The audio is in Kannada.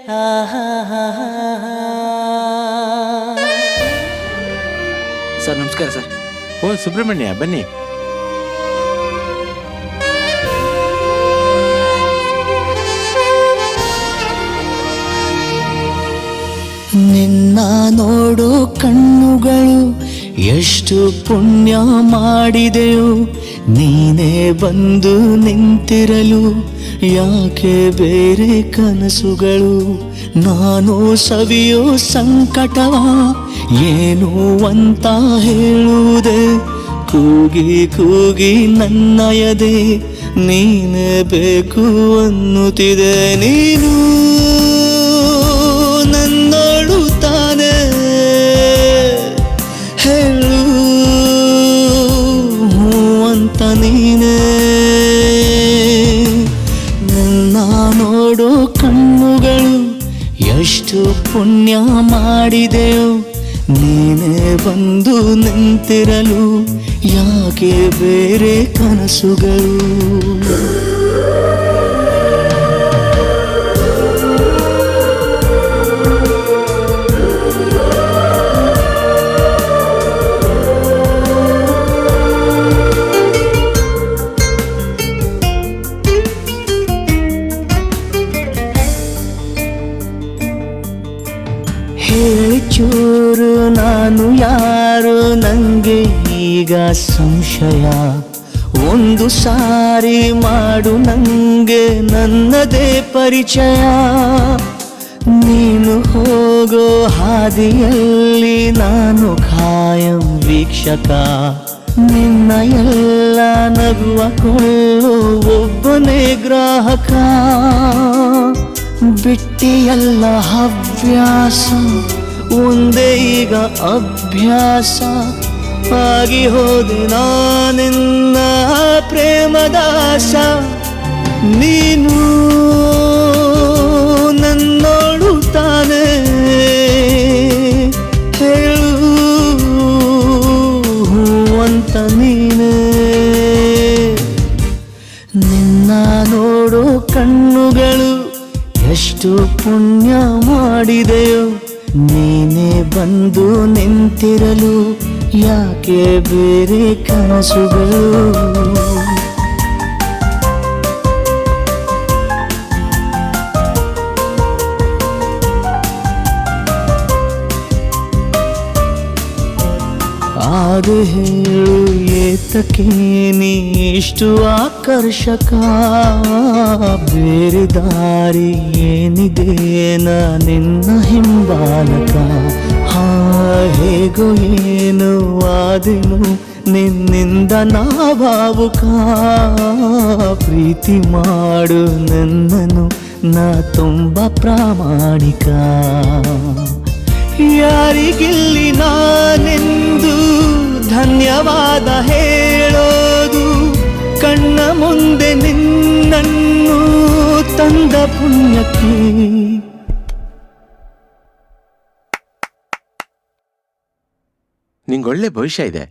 ಸರ್ ನಮಸ್ಕಾರ ಸರ್. ಓ ಸುಬ್ರಹ್ಮಣ್ಯ, ಬನ್ನಿ. ನಿನ್ನ ನೋಡೋ ಕಣ್ಣುಗಳು ಎಷ್ಟು ಪುಣ್ಯ ಮಾಡಿದೆಯೋ, ನೀನೇ ಬಂದು ನಿಂತಿರಲು ಯಾಕೆ ಬೇರೆ ಕನಸುಗಳು. ನಾನು ಸವಿಯೋ ಸಂಕಟವ ಏನು ಅಂತ ಹೇಳುವುದೇ, ಕೂಗಿ ಕೂಗಿ ನನ್ನಯದೆ ನೀನೇ ಬೇಕು ಅನ್ನುತ್ತಿದೆ. ನೀನು ನನ್ನೋಡು ತಾನೆ ಹೇಳು ಅಂತ ನೀನೇ. ನನ್ನ ನೋಡೋ ಕಣ್ಣುಗಳು ಎಷ್ಟು ಪುಣ್ಯ ಮಾಡಿದೆಯೋ, ನೀನೇ ಬಂದು ನಿಂತಿರಲು ಯಾಕೆ ಬೇರೆ ಕನಸುಗಳು. ಹೇಳಿ ಚೂರು ನಾನು ಯಾರು, ನಂಗೆ ಈಗ ಸಂಶಯ. ಒಂದು ಸಾರಿ ಮಾಡು ನಂಗೆ ನನ್ನದೇ ಪರಿಚಯ. ನೀನು ಹೋಗೋ ಹಾದಿಯಲ್ಲಿ ನಾನು ಖಾಯಂ ವೀಕ್ಷಕ. ನಿನ್ನ ಎಲ್ಲ ನಗುವ ಕೊಳ್ಳೋ ಒಬ್ಬನೇ ಗ್ರಾಹಕ. ಬಿಟ್ಟಿಯಲ್ಲ ಹವ್ಯಾಸ, ಒಂದೇ ಈಗ ಅಭ್ಯಾಸ. ಆಗಿ ಹೋದೆ ನಾನಿನ್ನ ಪ್ರೇಮದಾಸ. ನೀನು ನನ್ನೋಡು ತಾನೆ ಹೇಳು ಅಂತ ನೀನೇ. ನಿನ್ನ ನೋಡೋ ಕಣ್ಣುಗಳು ಎಷ್ಟು ಪುಣ್ಯ ಮಾಡಿದೆಯೋ, ನೀನೇ ಬಂದು ನಿಂತಿರಲು ಯಾಕೆ ಬೇರೆ ಕನಸುಗಳು. ಆಗ ಹೇಳು ಏತಕ್ಕೆ ನೀ ಇಷ್ಟು ಆಕರ್ಷಕ. ಬೇರೆ ದಾರಿ ಏನಿದೆ ನಿನ್ನ ಹಿಂಬಾಲಕ. ಹೇಗೋ ಏನು ಆದೆನು ನಿನ್ನಿಂದ ನಾ ಭಾವುಕ. ಪ್ರೀತಿ ಮಾಡು ನನ್ನನ್ನು ನಾ ತುಂಬ ಪ್ರಾಮಾಣಿಕ. ಯಾರಿಗಿಲ್ಲಿ ನಾನೆಂದು ಧನ್ಯವಾದ ಹೇಳೋದು, ಕಣ್ಣ ಮುಂದೆ ನಿನ್ನನ್ನು ತಂದ ಪುಣ್ಯಕ್ಕೆ. ನಿಂಗೊಳ್ಳೆ ಭವಿಷ್ಯ ಇದೆ.